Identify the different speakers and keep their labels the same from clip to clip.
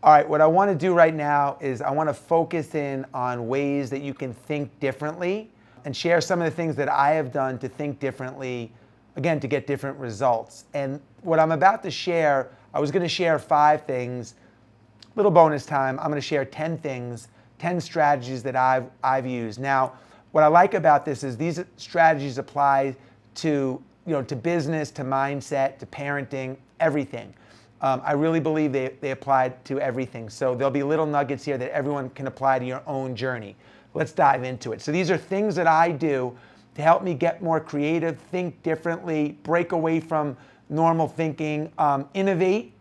Speaker 1: All right, what I want to do right now is I want to focus in on ways that you can think differently and share some of the things that I have done to think differently, again, to get different results. And what I'm about to share, I was going to share 5 things, little bonus time. I'm going to share 10 things, 10 strategies that I've used. Now, what I like about this is these strategies apply to, to business, to mindset, to parenting, everything. I really believe they apply to everything. So there'll be little nuggets here that everyone can apply to your own journey. Let's dive into it. So these are things that I do to help me get more creative, think differently, break away from normal thinking, innovate,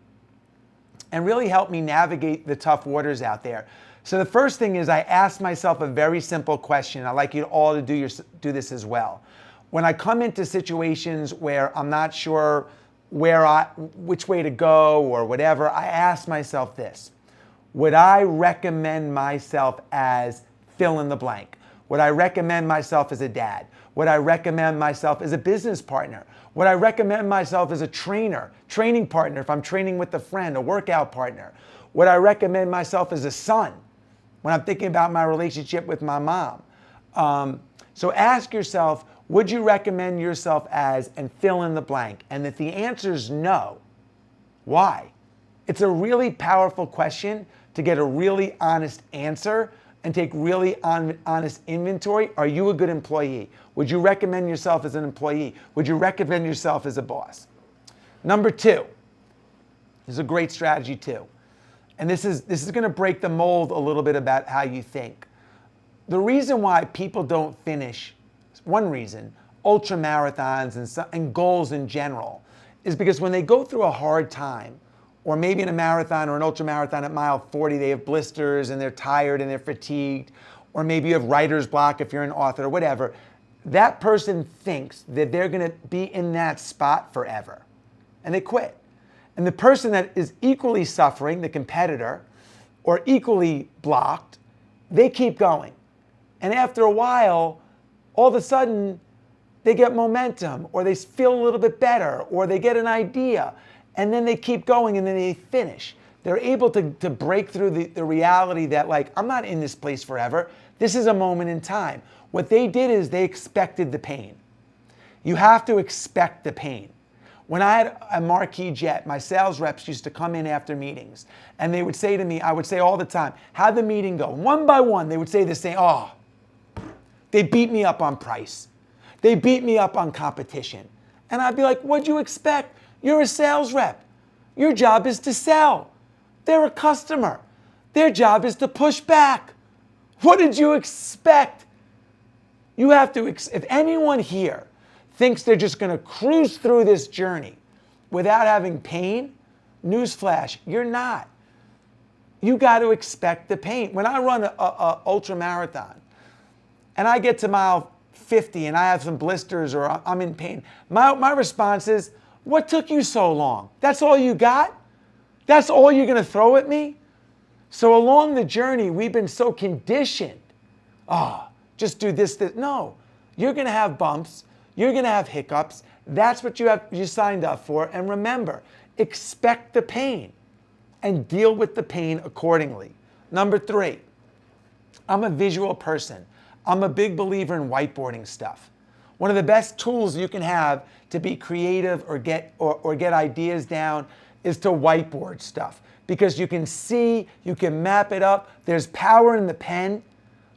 Speaker 1: and really help me navigate the tough waters out there. So the first thing is I ask myself a very simple question. I'd like you all to do this as well. When I come into situations where I'm not sure which way to go or whatever, I ask myself this: would I recommend myself as fill in the blank? Would I recommend myself as a dad? Would I recommend myself as a business partner? Would I recommend myself as a training partner if I'm training with a friend, a workout partner? Would I recommend myself as a son when I'm thinking about my relationship with my mom? So ask yourself, would you recommend yourself as, and fill in the blank? And if the answer is no, why? It's a really powerful question to get a really honest answer and take really honest inventory. Are you a good employee? Would you recommend yourself as an employee? Would you recommend yourself as a boss? Number 2, this is a great strategy too. And this is going to break the mold a little bit about how you think. The reason why people don't finish, one reason, ultra marathons and goals in general, is because when they go through a hard time, or maybe in a marathon or an ultra marathon at mile 40, they have blisters and they're tired and they're fatigued, or maybe you have writer's block if you're an author or whatever, that person thinks that they're going to be in that spot forever, and they quit. And the person that is equally suffering, the competitor, or equally blocked, they keep going. And after a while, all of a sudden, they get momentum, or they feel a little bit better, or they get an idea, and then they keep going, and then they finish. They're able to break through the reality that, like, I'm not in this place forever. This is a moment in time. What they did is they expected the pain. You have to expect the pain. When I had a Marquis Jet, my sales reps used to come in after meetings, and they would say to me, I would say all the time, how'd the meeting go? One by one, they would say the same, oh, they beat me up on price. They beat me up on competition. And I'd be like, what'd you expect? You're a sales rep. Your job is to sell. They're a customer. Their job is to push back. What did you expect? You have to, if anyone here thinks they're just going to cruise through this journey without having pain, newsflash, you're not. You got to expect the pain. When I run a ultra marathon and I get to mile 50 and I have some blisters or I'm in pain, my response is, what took you so long? That's all you got? That's all you're going to throw at me? So along the journey, we've been so conditioned. Oh, just do this. No, you're going to have bumps. You're going to have hiccups. That's what you signed up for. And remember, expect the pain and deal with the pain accordingly. Number 3, I'm a visual person. I'm a big believer in whiteboarding stuff. One of the best tools you can have to be creative or get ideas down is to whiteboard stuff, because you can see, you can map it up. There's power in the pen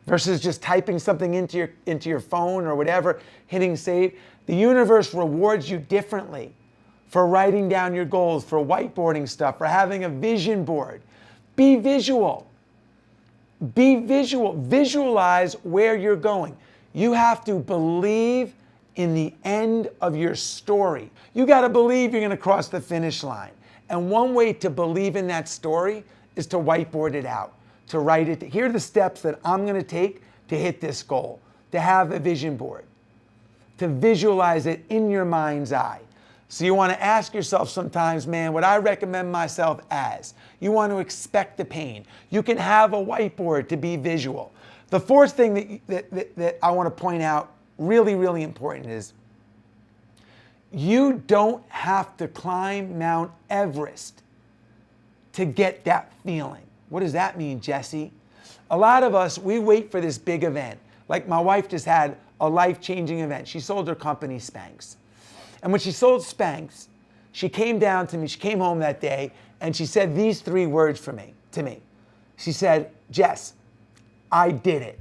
Speaker 1: versus just typing something into your phone or whatever, hitting save. The universe rewards you differently for writing down your goals, for whiteboarding stuff, for having a vision board. Be visual. Be visual. Visualize where you're going. You have to believe in the end of your story. You got to believe you're going to cross the finish line. And one way to believe in that story is to whiteboard it out, to write it. Here are the steps that I'm going to take to hit this goal, to have a vision board, to visualize it in your mind's eye. So you want to ask yourself sometimes, man, would I recommend myself as? You want to expect the pain. You can have a whiteboard to be visual. The 4th thing that I want to point out, really, really important, is you don't have to climb Mount Everest to get that feeling. What does that mean, Jesse? A lot of us, we wait for this big event. Like my wife just had a life-changing event. She sold her company, Spanx. And when she sold Spanx, she came down to me, she came home that day, and she said these 3 words to me. She said, Jess, I did it.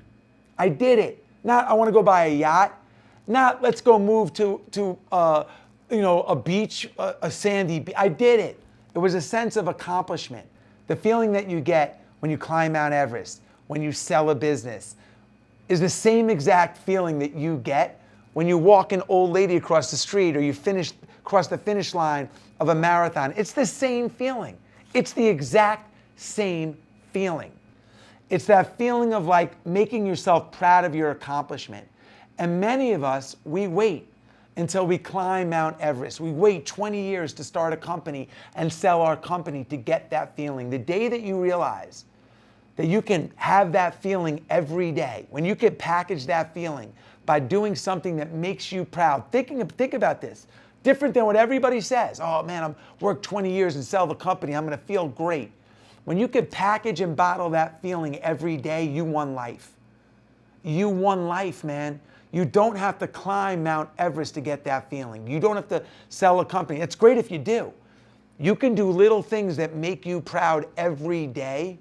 Speaker 1: I did it. Not, I want to go buy a yacht. Not, let's go move to a beach, a sandy beach. I did it. It was a sense of accomplishment. The feeling that you get when you climb Mount Everest, when you sell a business, is the same exact feeling that you get when you walk an old lady across the street or you cross the finish line of a marathon. It's the same feeling. It's the exact same feeling. It's that feeling of like making yourself proud of your accomplishment. And many of us, we wait until we climb Mount Everest. We wait 20 years to start a company and sell our company to get that feeling. The day that you realize that you can have that feeling every day, when you can package that feeling by doing something that makes you proud. Think about this. Different than what everybody says. Oh man, I'm work 20 years and sell the company. I'm going to feel great. When you can package and bottle that feeling every day, you won life. You won life, man. You don't have to climb Mount Everest to get that feeling. You don't have to sell a company. It's great if you do. You can do little things that make you proud every day.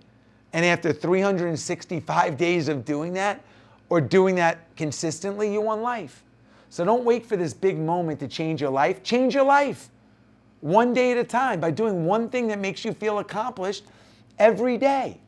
Speaker 1: And after 365 days of doing that, or doing that consistently, you won life. So don't wait for this big moment to change your life. Change your life one day at a time by doing one thing that makes you feel accomplished every day.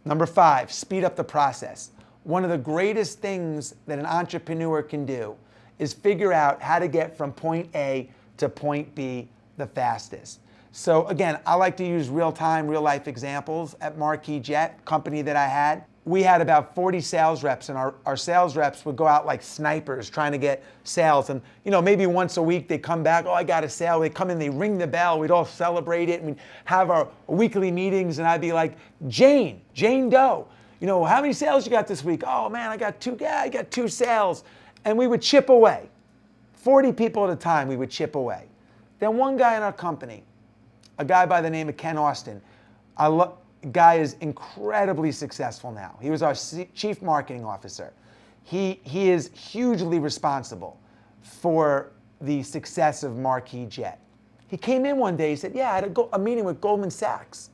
Speaker 1: Number 5, speed up the process. One of the greatest things that an entrepreneur can do is figure out how to get from point A to point B the fastest. So again, I like to use real-time, real-life examples. At Marquis Jet, company that I had, we had about 40 sales reps, and our sales reps would go out like snipers trying to get sales. And maybe once a week they come back, oh, I got a sale. They come in, they ring the bell, we'd all celebrate it, and we'd have our weekly meetings, and I'd be like, Jane Doe, how many sales you got this week? Oh man, I got 2 sales. And we would chip away. 40 people at a time, we would chip away. Then one guy in our company, a guy by the name of Ken Austin, guy is incredibly successful now. He was our chief marketing officer. He is hugely responsible for the success of Marquis Jet. He came in one day, he said, I had a meeting with Goldman Sachs.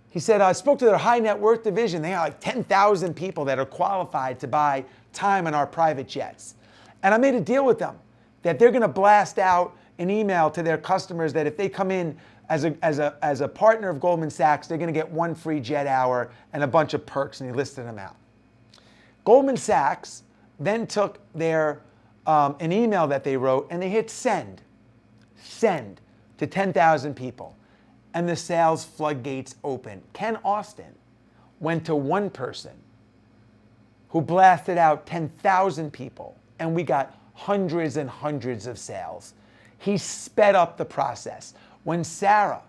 Speaker 1: He said, I spoke to their high net worth division. They have like 10,000 people that are qualified to buy time on our private jets. And I made a deal with them that they're going to blast out an email to their customers that if they come in as a partner of Goldman Sachs, they're going to get 1 free jet hour and a bunch of perks, and he listed them out. Goldman Sachs then took their an email that they wrote and they hit send to 10,000 people. And the sales floodgates opened. Ken Austin went to one person who blasted out 10,000 people, and we got hundreds and hundreds of sales. He sped up the process. When Sara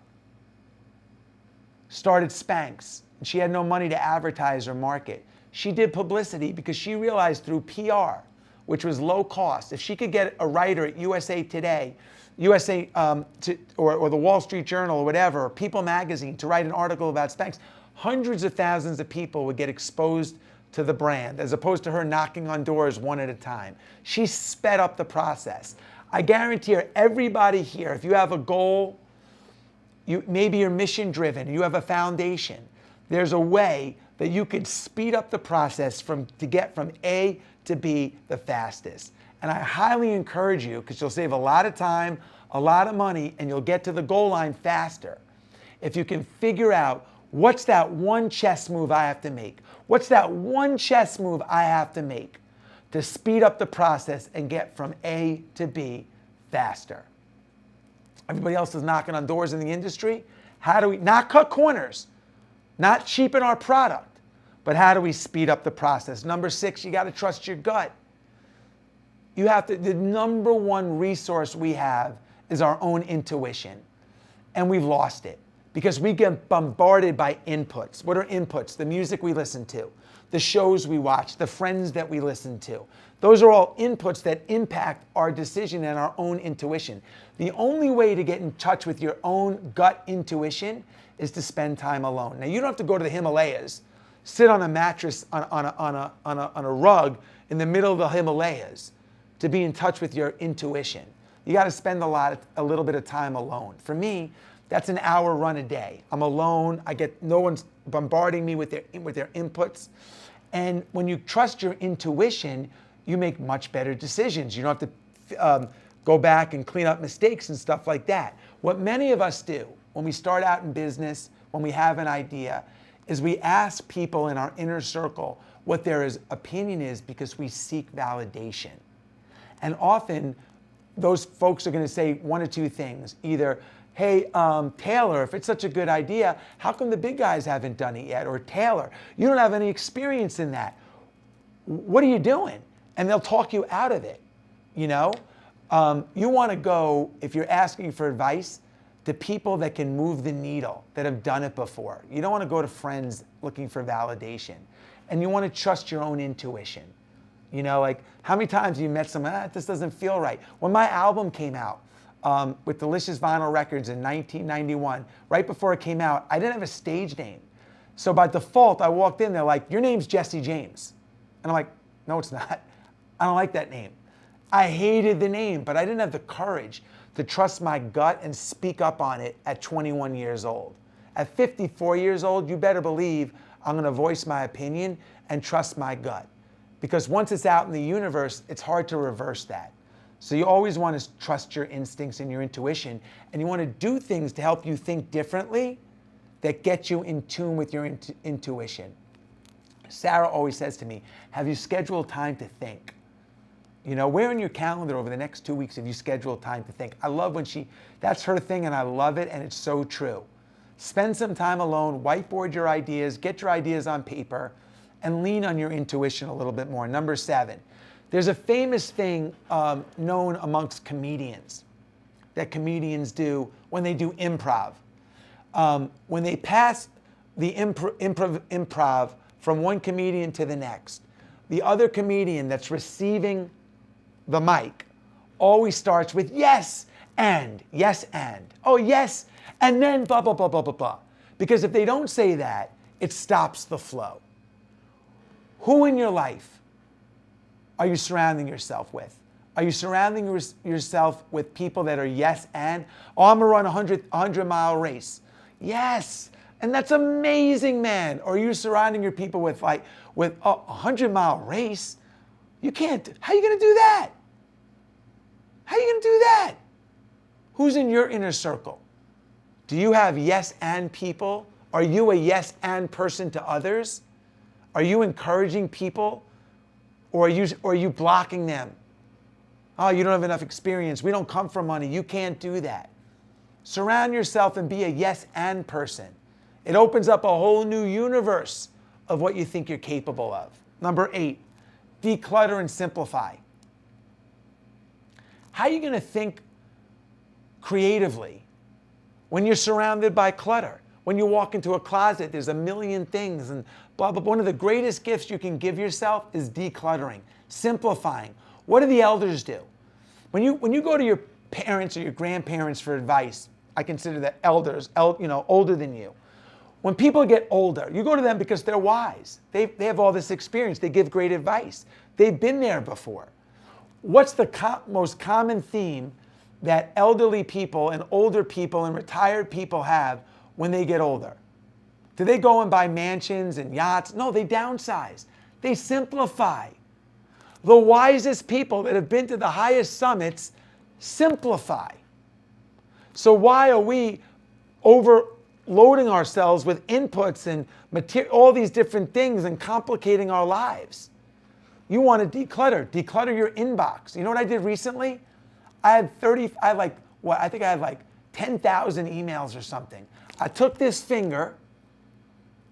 Speaker 1: started Spanx, and she had no money to advertise or market, she did publicity because she realized through PR, which was low cost, if she could get a writer at USA Today, or the Wall Street Journal or whatever, or People Magazine to write an article about Spanx, hundreds of thousands of people would get exposed to the brand as opposed to her knocking on doors one at a time. She sped up the process. I guarantee you, everybody here, if you have a goal, maybe you're mission driven, you have a foundation, there's a way that you could speed up the process to get from A to B the fastest. And I highly encourage you, because you'll save a lot of time, a lot of money, and you'll get to the goal line faster. If you can figure out what's that one chess move I have to make, what's that one chess move I have to make to speed up the process and get from A to B faster. Everybody else is knocking on doors in the industry. How do we not cut corners, not cheapen our product, but how do we speed up the process? Number 6, you got to trust your gut. The number one resource we have is our own intuition, and we've lost it. because we get bombarded by inputs. What are inputs? The music we listen to, the shows we watch, the friends that we listen to. Those are all inputs that impact our decision and our own intuition. The only way to get in touch with your own gut intuition is to spend time alone. Now, you don't have to go to the Himalayas, sit on a mattress on a rug in the middle of the Himalayas to be in touch with your intuition. You got to spend a little bit of time alone. For me, that's an hour run a day. I'm alone. No one's bombarding me with their inputs. And when you trust your intuition, you make much better decisions. You don't have to go back and clean up mistakes and stuff like that. What many of us do when we start out in business, when we have an idea, is we ask people in our inner circle what their opinion is because we seek validation. And often, those folks are going to say one or two things. Either, hey, Taylor, if it's such a good idea, how come the big guys haven't done it yet? Or Taylor, you don't have any experience in that. What are you doing? And they'll talk you out of it, you know? You want to go, if you're asking for advice, to people that can move the needle, that have done it before. You don't want to go to friends looking for validation. And you want to trust your own intuition. You know, like, how many times have you met someone, this doesn't feel right? When my album came out with Delicious Vinyl Records in 1991, right before it came out, I didn't have a stage name. So by default, I walked in, they're like, your name's Jesse James. And I'm like, no, it's not. I don't like that name. I hated the name, but I didn't have the courage to trust my gut and speak up on it at 21 years old. At 54 years old, you better believe I'm going to voice my opinion and trust my gut. Because once it's out in the universe, it's hard to reverse that. So you always want to trust your instincts and your intuition, and you want to do things to help you think differently that get you in tune with your intuition. Sara always says to me, have you scheduled time to think? You know, where in your calendar over the next 2 weeks have you scheduled time to think? I love when that's her thing, and I love it, and it's so true. Spend some time alone, whiteboard your ideas, get your ideas on paper, and lean on your intuition a little bit more. Number 7, there's a famous thing known amongst comedians that comedians do when they do improv. When they pass the improv from one comedian to the next, the other comedian that's receiving the mic always starts with yes and, oh yes, and then blah, blah, blah, blah, blah, blah. Because if they don't say that, it stops the flow. Who in your life are you surrounding yourself with? Are you surrounding yourself with people that are yes and? Oh, I'm going to run a 100-mile race. Yes, and that's amazing, man. Or are you surrounding your people with a 100-mile race? You can't. How are you going to do that? How are you going to do that? Who's in your inner circle? Do you have yes and people? Are you a yes and person to others? Are you encouraging people? Or are you blocking them? Oh, you don't have enough experience. We don't come from money. You can't do that. Surround yourself and be a yes and person. It opens up a whole new universe of what you think you're capable of. Number 8, declutter and simplify. How are you going to think creatively when you're surrounded by clutter? When you walk into a closet, there's a million things and blah, blah, blah. One of the greatest gifts you can give yourself is decluttering, simplifying. What do the elders do? When you go to your parents or your grandparents for advice, I consider that elders, older than you. When people get older, you go to them because they're wise. They have all this experience. They give great advice. They've been there before. What's the most common theme that elderly people and older people and retired people have when they get older? Do they go and buy mansions and yachts? No, they downsize. They simplify. The wisest people that have been to the highest summits simplify. So why are we overloading ourselves with inputs and all these different things and complicating our lives? You want to declutter. Declutter your inbox. You know what I did recently? I had 10,000 emails or something. I took this finger,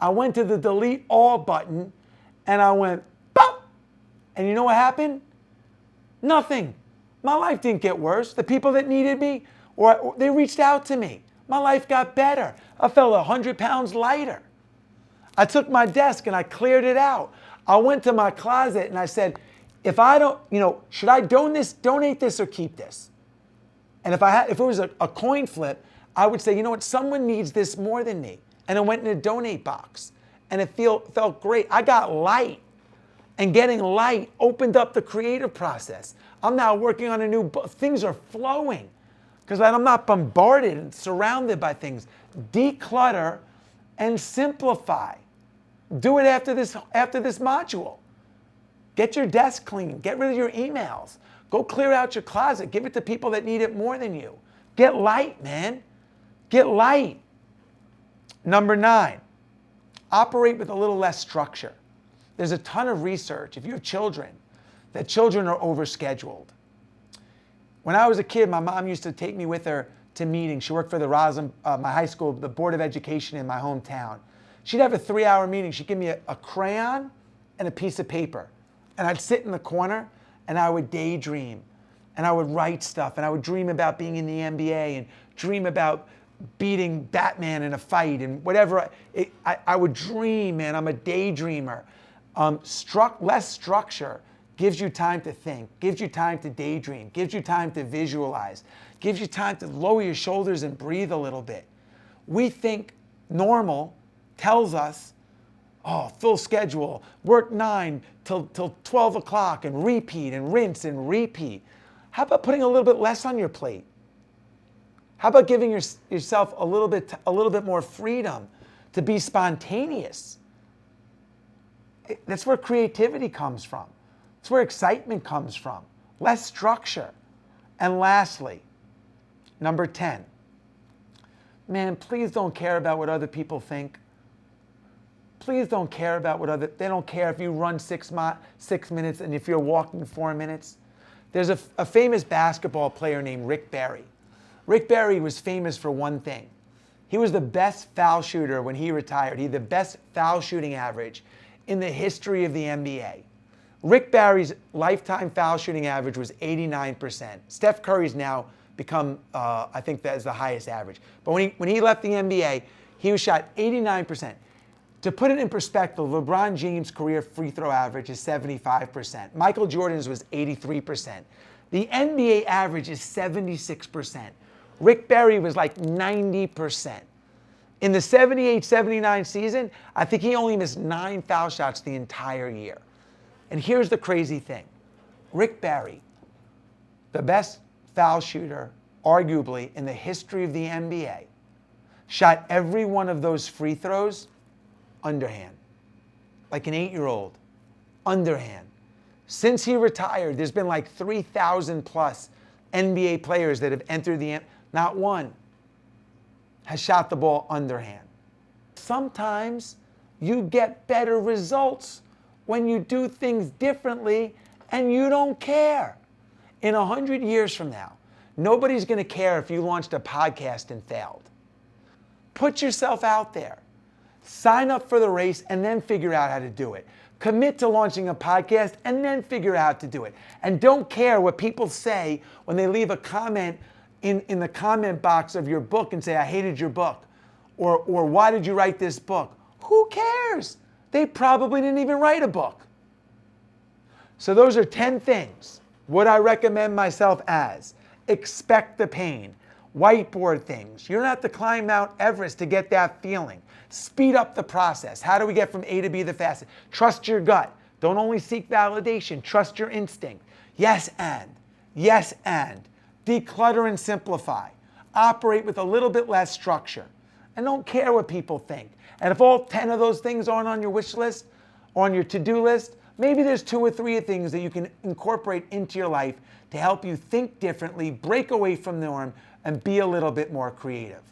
Speaker 1: I went to the delete all button, and I went, pop! And you know what happened? Nothing. My life didn't get worse. The people that needed me, they reached out to me. My life got better. I felt 100 pounds lighter. I took my desk and I cleared it out. I went to my closet and I said, if I don't, should I donate this or keep this? And if it was a coin flip, I would say, you know what, someone needs this more than me. And I went in a donate box and it felt great. I got light, and getting light opened up the creative process. I'm now working on a new book. Things are flowing because I'm not bombarded and surrounded by things. Declutter and simplify. Do it after this module. Get your desk clean. Get rid of your emails. Go clear out your closet. Give it to people that need it more than you. Get light, man. Get light. Number 9, operate with a little less structure. There's a ton of research, if you have children, that children are overscheduled. When I was a kid, my mom used to take me with her to meetings. She worked for my high school, the Board of Education in my hometown. She'd have a 3-hour meeting. She'd give me a crayon and a piece of paper. And I'd sit in the corner and I would daydream and I would write stuff and I would dream about being in the NBA and dream about beating Batman in a fight and whatever. I would dream, man. I'm a daydreamer. Less structure gives you time to think, gives you time to daydream, gives you time to visualize, gives you time to lower your shoulders and breathe a little bit. We think normal tells us, oh, full schedule, work 9 till 12 o'clock and repeat and rinse and repeat. How about putting a little bit less on your plate? How about giving yourself a little bit more freedom to be spontaneous? That's where creativity comes from. That's where excitement comes from. Less structure. And lastly, number 10, man, please don't care about what other people think. Please don't care about they don't care if you run 6 minutes and if you're walking 4 minutes. There's a famous basketball player named Rick Barry. Rick Barry was famous for one thing. He was the best foul shooter when he retired. He had the best foul shooting average in the history of the NBA. Rick Barry's lifetime foul shooting average was 89%. Steph Curry's now become, I think that is the highest average. But when he left the NBA, he was shot 89%. To put it in perspective, LeBron James' career free throw average is 75%. Michael Jordan's was 83%. The NBA average is 76%. Rick Barry was like 90%. In the 78-79 season, I think he only missed 9 foul shots the entire year. And here's the crazy thing. Rick Barry, the best foul shooter, arguably, in the history of the NBA, shot every one of those free throws underhand. Like an 8-year-old, underhand. Since he retired, there's been like 3,000 plus NBA players that have entered the, not one has shot the ball underhand. Sometimes you get better results when you do things differently and you don't care. In 100 years from now, nobody's going to care if you launched a podcast and failed. Put yourself out there. Sign up for the race and then figure out how to do it. Commit to launching a podcast and then figure out how to do it. And don't care what people say when they leave a comment in the comment box of your book and say, I hated your book. Or why did you write this book? Who cares? They probably didn't even write a book. So those are 10 things. What I recommend myself as. Expect the pain. Whiteboard things. You don't have to climb Mount Everest to get that feeling. Speed up the process. How do we get from A to B the fastest? Trust your gut. Don't only seek validation. Trust your instinct. Yes and. Yes and. Declutter and simplify. Operate with a little bit less structure. And don't care what people think. And if all 10 of those things aren't on your wish list or on your to-do list, maybe there's 2 or 3 things that you can incorporate into your life to help you think differently, break away from the norm, and be a little bit more creative.